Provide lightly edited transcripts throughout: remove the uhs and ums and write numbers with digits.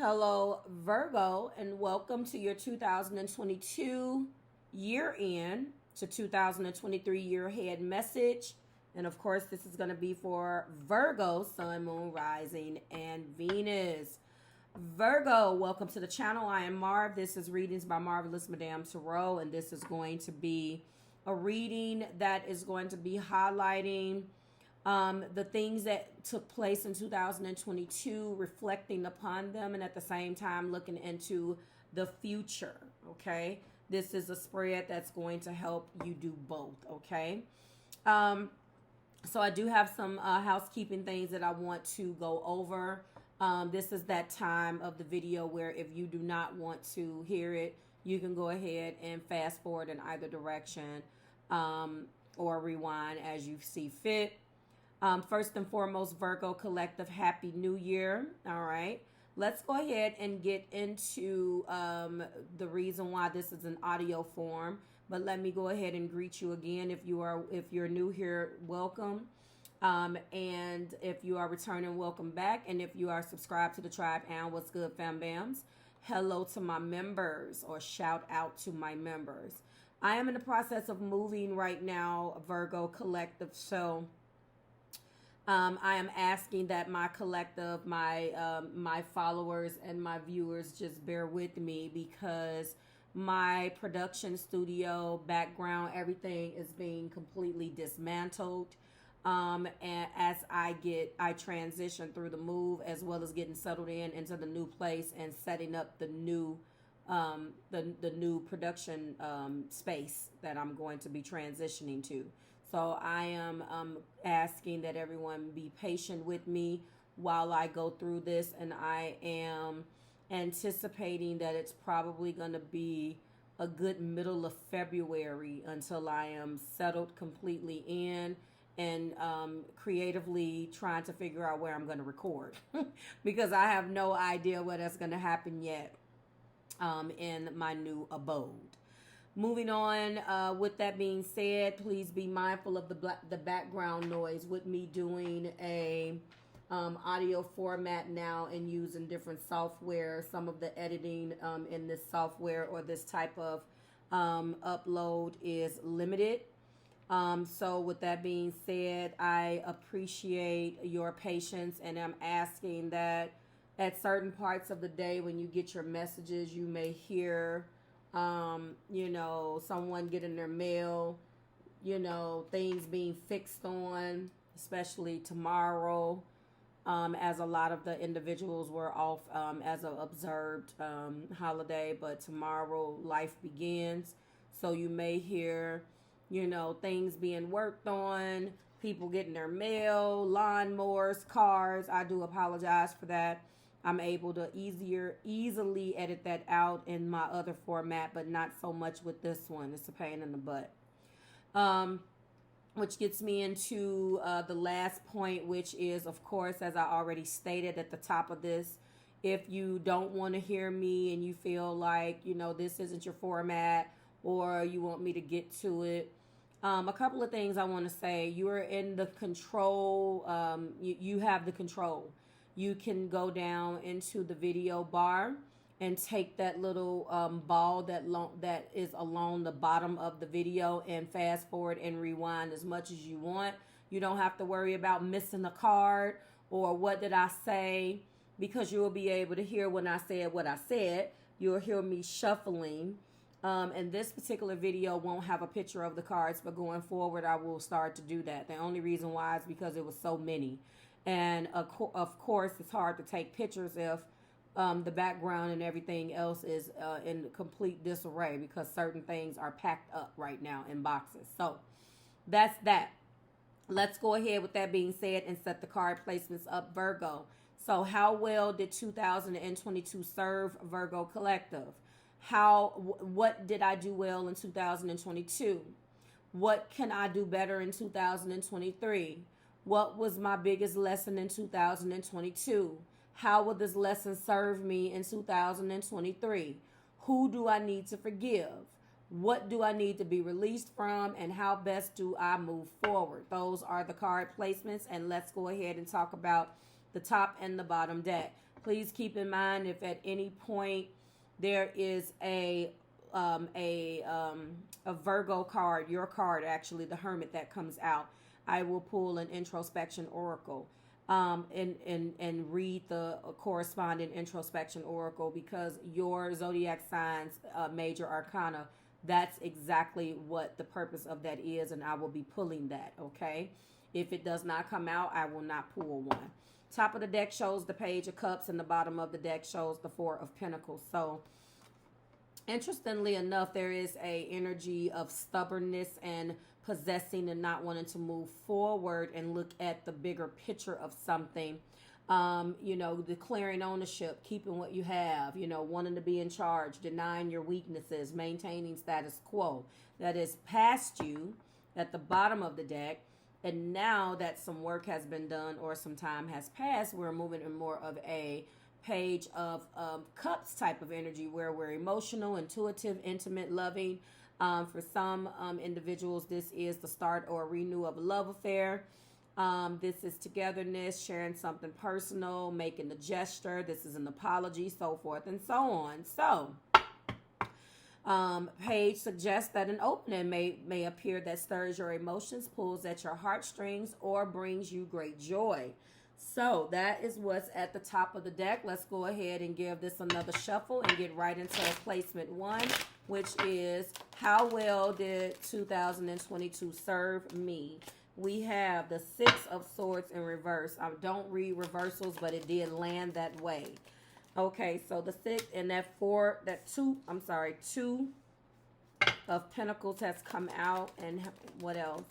Hello, Virgo, and welcome to your 2022 year end to 2023 year ahead message. And of course, this is going to be for Virgo, Sun, Moon, Rising, and Venus. Virgo, welcome to the channel. I am Marv. This is Readings by Marvelous Madame Tarot, and this is going to be a reading that is going to be highlighting the things that took place in 2022, reflecting upon them, and at the same time looking into the future. Okay, this is a spread that's going to help you do both. Okay, so I do have some housekeeping things that I want to go over. This is that time of the video where if you do not want to hear it, you can go ahead and fast forward in either direction, or rewind as you see fit. First and foremost, Virgo Collective, Happy New Year. All right. Let's go ahead and get into the reason why this is an audio form. But let me go ahead and greet you again. If you're new here, welcome. And if you are returning, welcome back. And if you are subscribed to the tribe, and what's good, fam bams? Hello to my members, or shout out to my members. I am in the process of moving right now, Virgo Collective. So I am asking that my collective, my followers and my viewers just bear with me, because my production studio background, everything is being completely dismantled. And as I transition through the move, as well as getting settled into the new place and setting up the new the new production space that I'm going to be transitioning to. So I am asking that everyone be patient with me while I go through this, and I am anticipating that it's probably going to be a good middle of February until I am settled completely in and creatively trying to figure out where I'm going to record because I have no idea where that's going to happen yet in my new abode. Moving on, with that being said, please be mindful of the background noise with me doing a audio format now and using different software. Some of the editing in this software or this type of upload is limited. So with that being said, I appreciate your patience, and I'm asking that at certain parts of the day when you get your messages, you may hear someone getting their mail, things being fixed on, especially tomorrow, as a lot of the individuals were off as an observed holiday, but tomorrow life begins. So you may hear, things being worked on, people getting their mail, lawnmowers, cars. I do apologize for that. I'm able to easily edit that out in my other format, but not so much with this one. It's a pain in the butt. Which gets me into the last point, which is, of course, as I already stated at the top of this, if you don't want to hear me and you feel like, this isn't your format, or you want me to get to it, a couple of things I want to say. You are in the control. You have the control. You can go down into the video bar and take that little ball that is along the bottom of the video and fast forward and rewind as much as you want. You don't have to worry about missing a card or what did I say, because you will be able to hear when I said what I said. You'll hear me shuffling. And this particular video won't have a picture of the cards, but going forward I will start to do that. The only reason why is because it was so many. And of course, it's hard to take pictures if the background and everything else is in complete disarray, because certain things are packed up right now in boxes. So that's that. Let's go ahead with that being said and set the card placements up, Virgo. So how well did 2022 serve, Virgo Collective? What did I do well in 2022? What can I do better in 2023? What was my biggest lesson in 2022? How will this lesson serve me in 2023? Who do I need to forgive? What do I need to be released from? And how best do I move forward? Those are the card placements. And let's go ahead and talk about the top and the bottom deck. Please keep in mind if at any point there is a Virgo card, your card actually, the Hermit, that comes out, I will pull an introspection oracle and read the corresponding introspection oracle, because your zodiac signs major arcana, that's exactly what the purpose of that is, and I will be pulling that, okay? If it does not come out, I will not pull one. Top of the deck shows the Page of Cups, and the bottom of the deck shows the Four of Pentacles. So, interestingly enough, there is a energy of stubbornness and possessing and not wanting to move forward and look at the bigger picture of something. You know, declaring ownership, keeping what you have, you know, wanting to be in charge, denying your weaknesses, maintaining status quo. That is past you at the bottom of the deck. And now that some work has been done or some time has passed, we're moving in more of a Page of Cups type of energy, where we're emotional, intuitive, intimate, loving. For some individuals, this is the start or renew of a love affair. This is togetherness, sharing something personal, making a gesture. This is an apology, so forth and so on. So, Page suggests that an opening may appear that stirs your emotions, pulls at your heartstrings, or brings you great joy. So that is what's at the top of the deck. Let's go ahead and give this another shuffle and get right into placement one, which is, how well did 2022 serve me? We have the Six of Swords in reverse. I don't read reversals, but it did land that way. Okay, so the six and two of Pentacles has come out, and what else?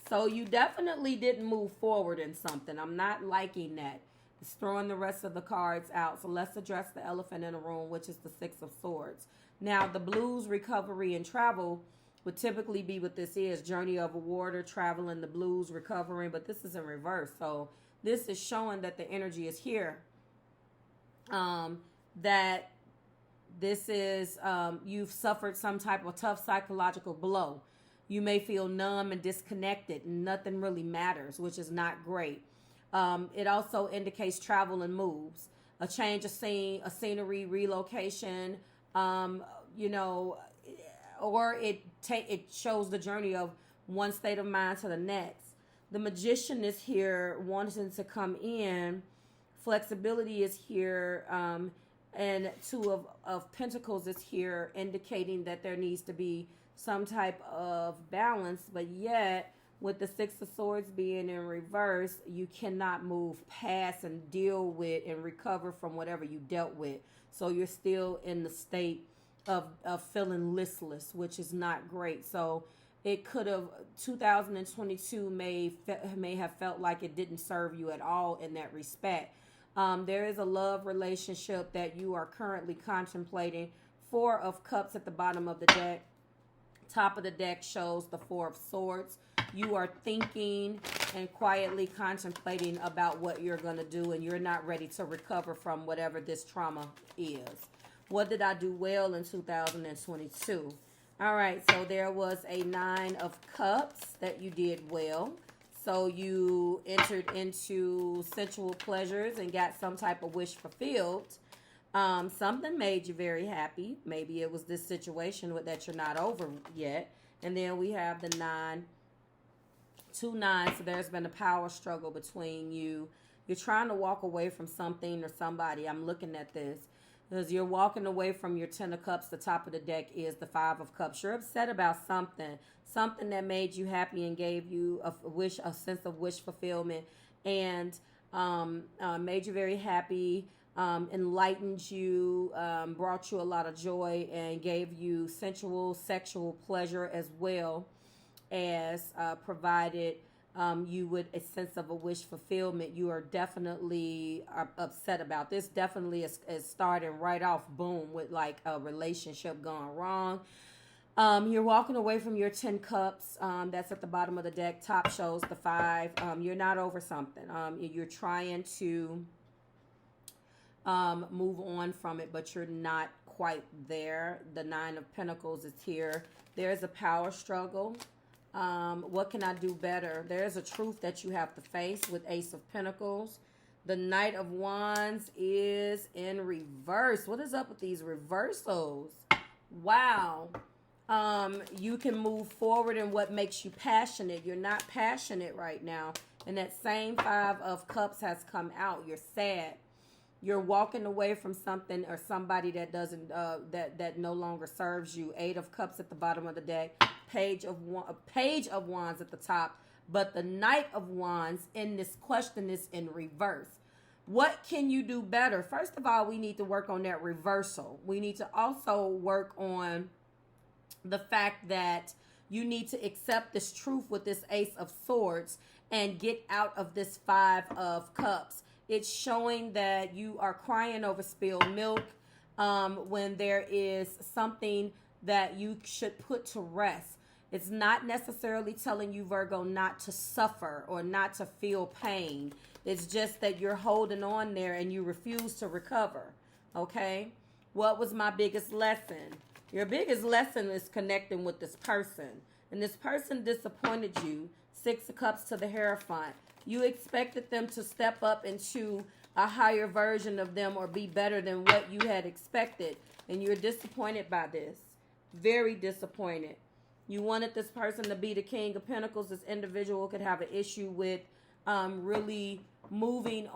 So you definitely didn't move forward in something. I'm not liking that. It's throwing the rest of the cards out. So let's address the elephant in the room, which is the Six of Swords. Now, the blues, recovery, and travel would typically be what this is. Journey over water, traveling, the blues, recovering. But this is in reverse. So this is showing that the energy is here. That this is, you've suffered some type of tough psychological blow. You may feel numb and disconnected. Nothing really matters, which is not great. It also indicates travel and moves, a change of scene, a scenery, relocation, you know, or it shows the journey of one state of mind to the next. The Magician is here wanting to come in. Flexibility is here, and Two of Pentacles is here, indicating that there needs to be some type of balance, but yet with the Six of Swords being in reverse, you cannot move past and deal with and recover from whatever you dealt with. So you're still in the state of feeling listless, which is not great. So it could have, 2022 may have felt like it didn't serve you at all in that respect. There is a love relationship that you are currently contemplating. Four of Cups at the bottom of the deck. Top of the deck shows the Four of Swords. You are thinking and quietly contemplating about what you're going to do, and you're not ready to recover from whatever this trauma is. What did I do well in 2022? All right, so there was a Nine of Cups that you did well. So you entered into sensual pleasures and got some type of wish fulfilled. Something made you very happy. Maybe it was this situation that you're not over yet. And then we have the two nines. So there's been a power struggle between you. You're trying to walk away from something or somebody. I'm looking at this. Because you're walking away from your Ten of Cups. The top of the deck is the Five of Cups. You're upset about something. Something that made you happy and gave you a sense of wish fulfillment. And made you very happy. Enlightened you, brought you a lot of joy, and gave you sensual, sexual pleasure, as well as provided you with a sense of a wish fulfillment. You are definitely upset about this. Definitely is starting right off, boom, with like a relationship gone wrong. You're walking away from your 10 cups. That's at the bottom of the deck. Top shows the 5. You're not over something. You're trying to move on from it, but you're not quite there. The 9 of Pentacles is here. There's a power struggle. What can I do better? There's a truth that you have to face with Ace of Pentacles. The Knight of Wands is in reverse. What is up with these reversals? Wow. You can move forward in what makes you passionate. You're not passionate right now. And that same Five of Cups has come out. You're sad. You're walking away from something or somebody that doesn't that no longer serves you. Eight of Cups at the bottom of the deck. Page of Wands at the top. But the Knight of Wands in this question is in reverse. What can you do better? First of all, we need to work on that reversal. We need to also work on the fact that you need to accept this truth with this Ace of Swords and get out of this Five of Cups. It's showing that you are crying over spilled milk when there is something that you should put to rest. It's not necessarily telling you, Virgo, not to suffer or not to feel pain. It's just that you're holding on there and you refuse to recover, okay? What was my biggest lesson? Your biggest lesson is connecting with this person. And this person disappointed you. Six of Cups to the Hierophant. You expected them to step up into a higher version of them or be better than what you had expected. And you're disappointed by this. Very disappointed. You wanted this person to be the King of Pentacles. This individual could have an issue with really moving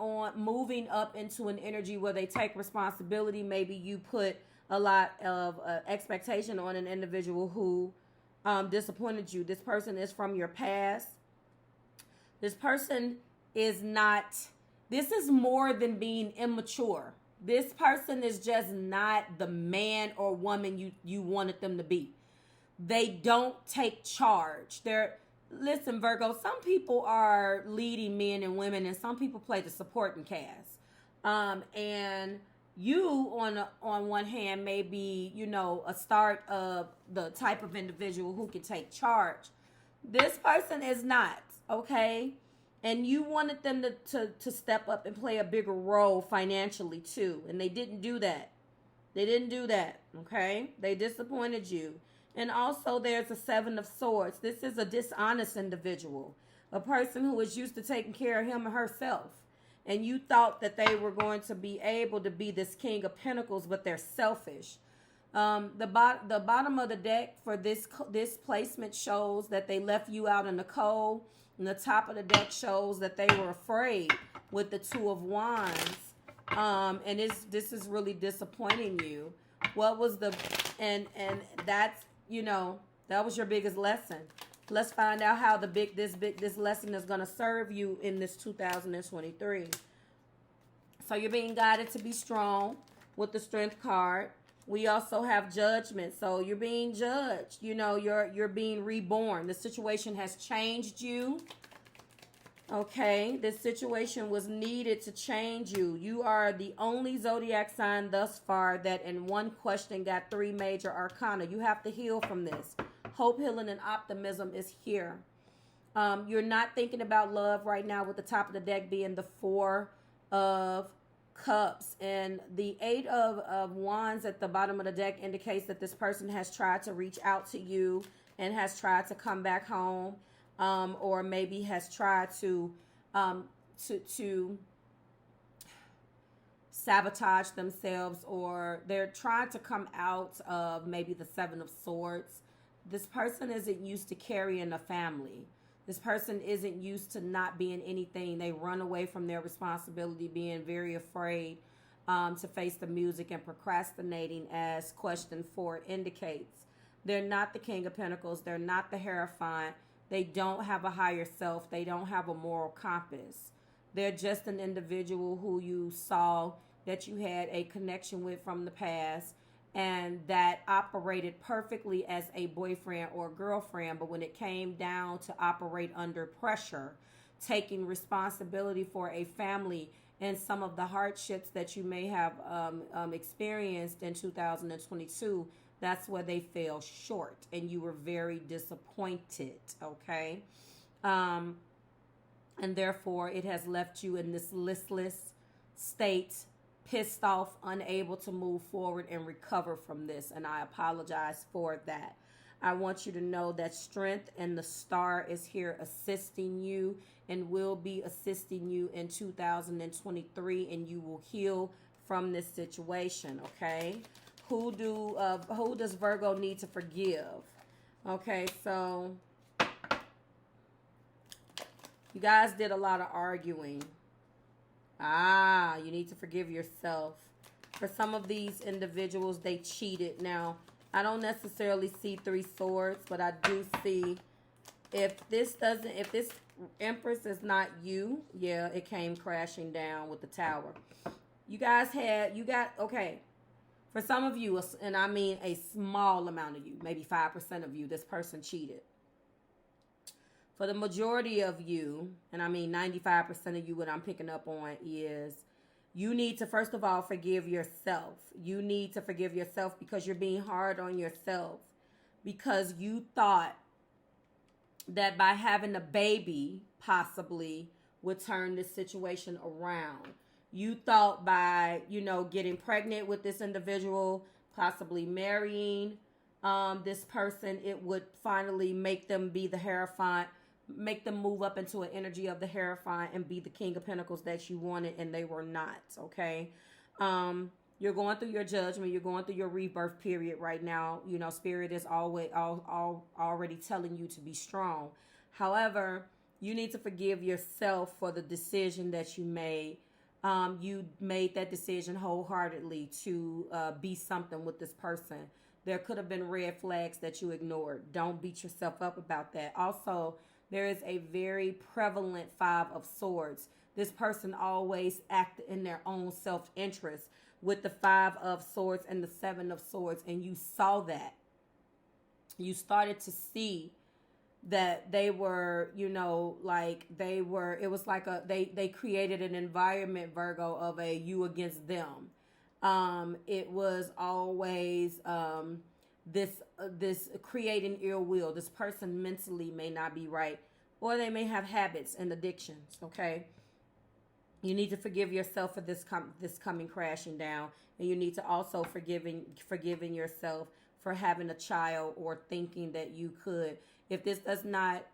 up into an energy where they take responsibility. Maybe you put a lot of expectation on an individual who disappointed you. This person is from your past. This person is not, this is more than being immature. This person is just not the man or woman you wanted them to be. They don't take charge. Listen, Virgo, some people are leading men and women, and some people play the supporting cast. And you, on one hand, may be, a start of the type of individual who can take charge. This person is not, okay? And you wanted them to step up and play a bigger role financially, too. And they didn't do that. They didn't do that, okay? They disappointed you. And also there's a Seven of Swords. This is a dishonest individual. A person who is used to taking care of him or herself. And you thought that they were going to be able to be this King of Pentacles, but they're selfish. The bottom of the deck for this placement shows that they left you out in the cold. And the top of the deck shows that they were afraid with the Two of Wands. And this is really disappointing you. What was and that's, that was your biggest lesson. Let's find out how this lesson is going to serve you in this 2023. So you're being guided to be strong with the Strength card. We also have Judgment. So you're being judged. You're being reborn. The situation has changed you. Okay, this situation was needed to change you. You are the only zodiac sign thus far that in one question got 3 major arcana. You have to heal from this. Hope, healing, and optimism is here. You're not thinking about love right now with the top of the deck being the Four of Cups. And the Eight of Wands at the bottom of the deck indicates that this person has tried to reach out to you and has tried to come back home. Or maybe has tried to sabotage themselves, or they're trying to come out of maybe the Seven of Swords. This person isn't used to carrying a family. This person isn't used to not being anything. They run away from their responsibility, being very afraid to face the music and procrastinating, as question 4 indicates. They're not the King of Pentacles. They're not the Hierophant. They don't have a higher self. They don't have a moral compass. They're just an individual who you saw that you had a connection with from the past and that operated perfectly as a boyfriend or girlfriend. But when it came down to operate under pressure, taking responsibility for a family and some of the hardships that you may have experienced in 2022, that's where they fell short and you were very disappointed, okay? And therefore, it has left you in this listless state, pissed off, unable to move forward and recover from this. And I apologize for that. I want you to know that strength and the star is here assisting you and will be assisting you in 2023, and you will heal from this situation, okay? Who does Virgo need to forgive? Okay, so you guys did a lot of arguing. You need to forgive yourself. For some of these individuals, they cheated. Now, I don't necessarily see 3 swords, but I do see if this Empress is not you, yeah, it came crashing down with the Tower. Okay. For some of you, and I mean a small amount of you, maybe 5% of you, this person cheated. For the majority of you, and I mean 95% of you, what I'm picking up on is you need to, first of all, forgive yourself. You need to forgive yourself because you're being hard on yourself. Because you thought that by having a baby possibly would turn this situation around. You thought by, getting pregnant with this individual, possibly marrying this person, it would finally make them be the Hierophant, make them move up into an energy of the Hierophant and be the King of Pentacles that you wanted, and they were not, okay? You're going through your judgment. You're going through your rebirth period right now. Spirit is already telling you to be strong. However, you need to forgive yourself for the decision that you made. You made that decision wholeheartedly to be something with this person. There could have been red flags that you ignored. Don't beat yourself up about that. Also, there is a very prevalent 5 of Swords. This person always acted in their own self-interest with the 5 of Swords and the 7 of Swords, and you saw that. You started to see that they were, it was like they created an environment, Virgo, of a you against them. It was always this creating ill will. This person mentally may not be right, or they may have habits and addictions, okay? You need to forgive yourself for this coming crashing down, and you need to also forgiving yourself for having a child or thinking that you could. If this does not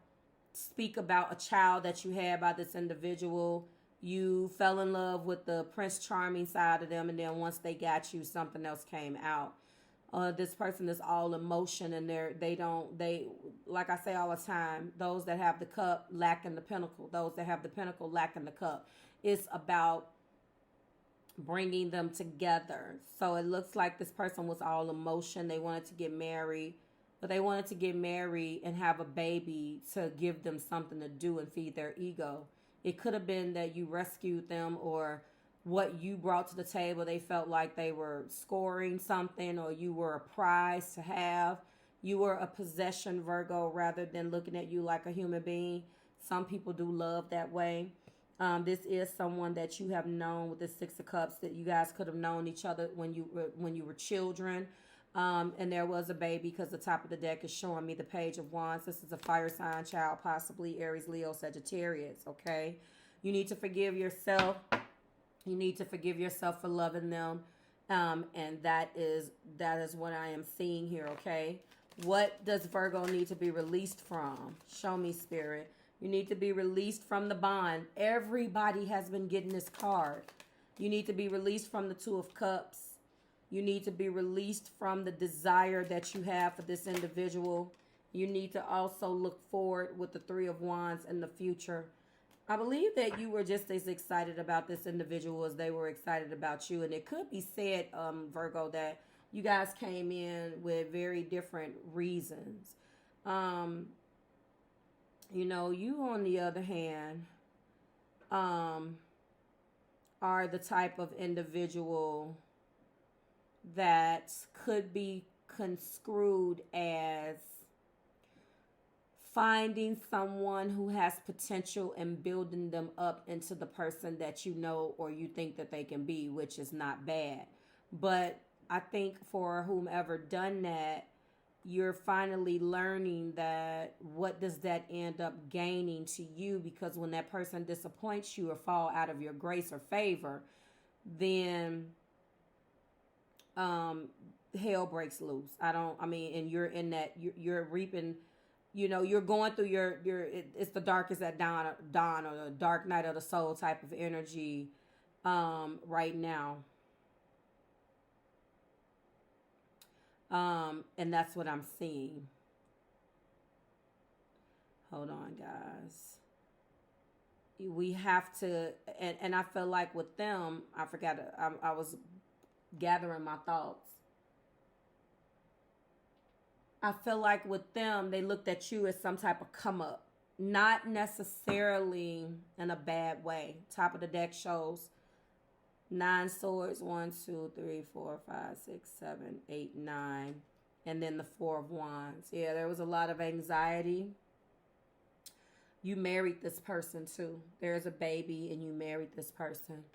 speak about a child that you had by this individual, you fell in love with the Prince Charming side of them, and then once they got you, something else came out. This person is all emotion, and they like I say all the time, those that have the cup lack in the pinnacle. Those that have the pinnacle lack in the cup. It's about bringing them together. So it looks like this person was all emotion. They wanted to get married, but they wanted to get married and have a baby to give them something to do and feed their ego. It could have been that you rescued them, or what you brought to the table, they felt like they were scoring something, or you were a prize to have. You were a possession, Virgo, rather than looking at you like a human being. Some people do love that way. This is someone that you have known with the 6 of Cups, that you guys could have known each other when you were children. And there was a baby, because the top of the deck is showing me the Page of Wands. This is a fire sign child, possibly Aries, Leo, Sagittarius, okay? You need to forgive yourself. You need to forgive yourself for loving them. And that is what I am seeing here, okay? What does Virgo need to be released from? Show me, Spirit. You need to be released from the bond. Everybody has been getting this card. You need to be released from the 2 of Cups. You need to be released from the desire that you have for this individual. You need to also look forward with the 3 of Wands in the future. I believe that you were just as excited about this individual as they were excited about you. And it could be said, Virgo, that you guys came in with very different reasons. You on the other hand, are the type of individual that could be construed as finding someone who has potential and building them up into the person that you know or you think that they can be, which is not bad. But I think for whomever done that, you're finally learning that what does that end up gaining to you, because when that person disappoints you or fall out of your grace or favor, then hell breaks loose. I mean, and you're in that, you're reaping, you're going through it's the darkest at dawn or the dark night of the soul type of energy right now. And that's what I'm seeing. Hold on, guys. We have to, and I feel like with them, I was gathering my thoughts. I feel like with them, they looked at you as some type of come up. Not necessarily in a bad way. Top of the deck shows 9 swords. 1, 2, 3, 4, 5, 6, 7, 8, 9. And then the 4 of wands. Yeah, there was a lot of anxiety. You married this person too. There's a baby and you married this person.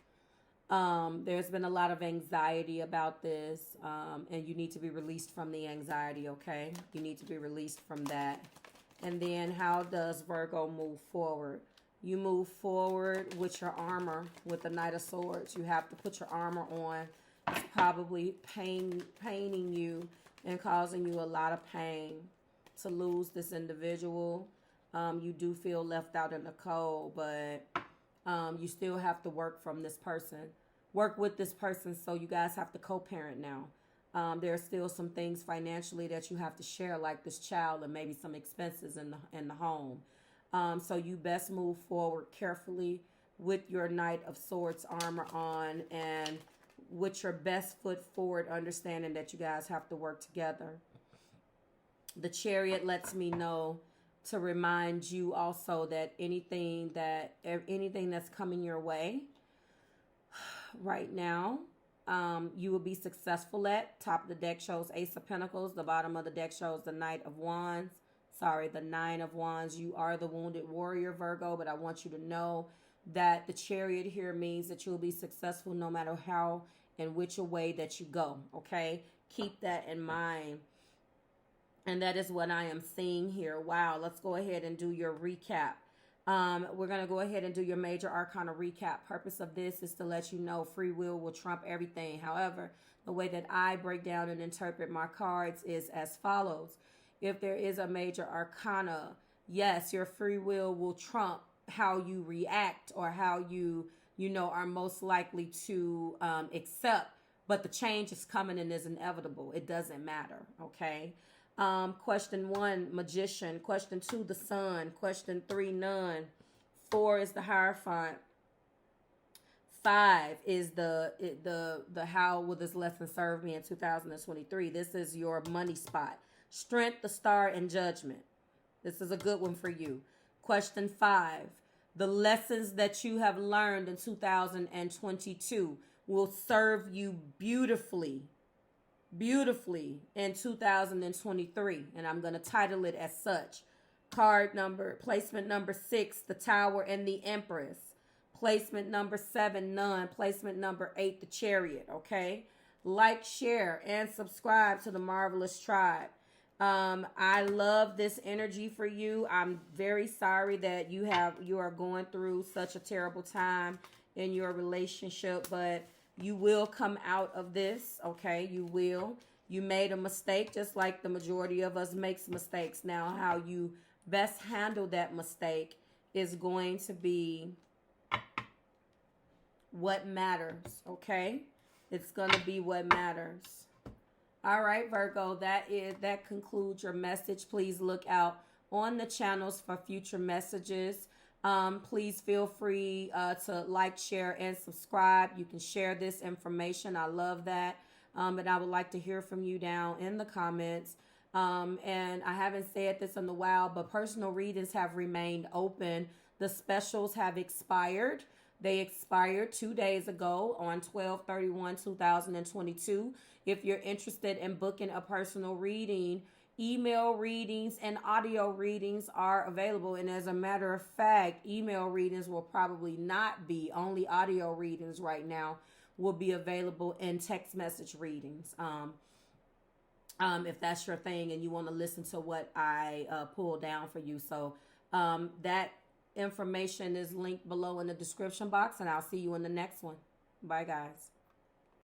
There's been a lot of anxiety about this, and you need to be released from the anxiety, okay? You need to be released from that. And then how does Virgo move forward? You move forward with your armor, with the Knight of Swords. You have to put your armor on. It's probably paining you and causing you a lot of pain to lose this individual. You do feel left out in the cold, but you still have to work from this person. Work with this person, so you guys have to co-parent now. There are still some things financially that you have to share, like this child and maybe some expenses in the home. So you best move forward carefully with your Knight of Swords armor on and with your best foot forward, understanding that you guys have to work together. The Chariot lets me know to remind you also that anything that's coming your way right now, you will be successful at. Top of the deck shows Ace of Pentacles. The bottom of the deck shows the Knight of Wands. Sorry, the 9 of Wands. You are the wounded warrior, Virgo, but I want you to know that the Chariot here means that you'll be successful no matter how and which way that you go, okay? Keep that in mind. And that is what I am seeing here. Wow, let's go ahead and do your recap. We're going to go ahead and do your major arcana recap. Purpose of this is to let you know free will trump everything. However, the way that I break down and interpret my cards is as follows. If there is a major arcana, yes, your free will trump how you react or how you are most likely to accept. But the change is coming and is inevitable. It doesn't matter, okay? Question 1, Magician. Question 2, the Sun. Question 3, Nun. 4 is the Hierophant. 5 is the how will this lesson serve me in 2023. This is your money spot. Strength, the Star, and Judgment. This is a good one for you. Question 5, the lessons that you have learned in 2022 will serve you beautifully in 2023, and I'm going to title it as such. Placement number 6, the Tower and the Empress. Placement number 7, Nun. Placement number 8, the Chariot, okay? Like, share, and subscribe to the Marvelous Tribe. I love this energy for you. I'm very sorry that you are going through such a terrible time in your relationship, but you will come out of this, okay? You will. You made a mistake, just like the majority of us makes mistakes. Now, how you best handle that mistake is going to be what matters, okay? It's going to be what matters. All right, Virgo, that concludes your message. Please look out on the channels for future messages. Please feel free to like, share, and subscribe. You can share this information. I love that. And I would like to hear from you down in the comments. And I haven't said this in a while, but personal readings have remained open. The specials have expired. They expired 2 days ago on 12/31/2022. If you're interested in booking a personal reading, email readings and audio readings are available. And as a matter of fact, email readings will probably not be. Only audio readings right now will be available in text message readings. If that's your thing and you want to listen to what I pull down for you. So that information is linked below in the description box, and I'll see you in the next one. Bye, guys.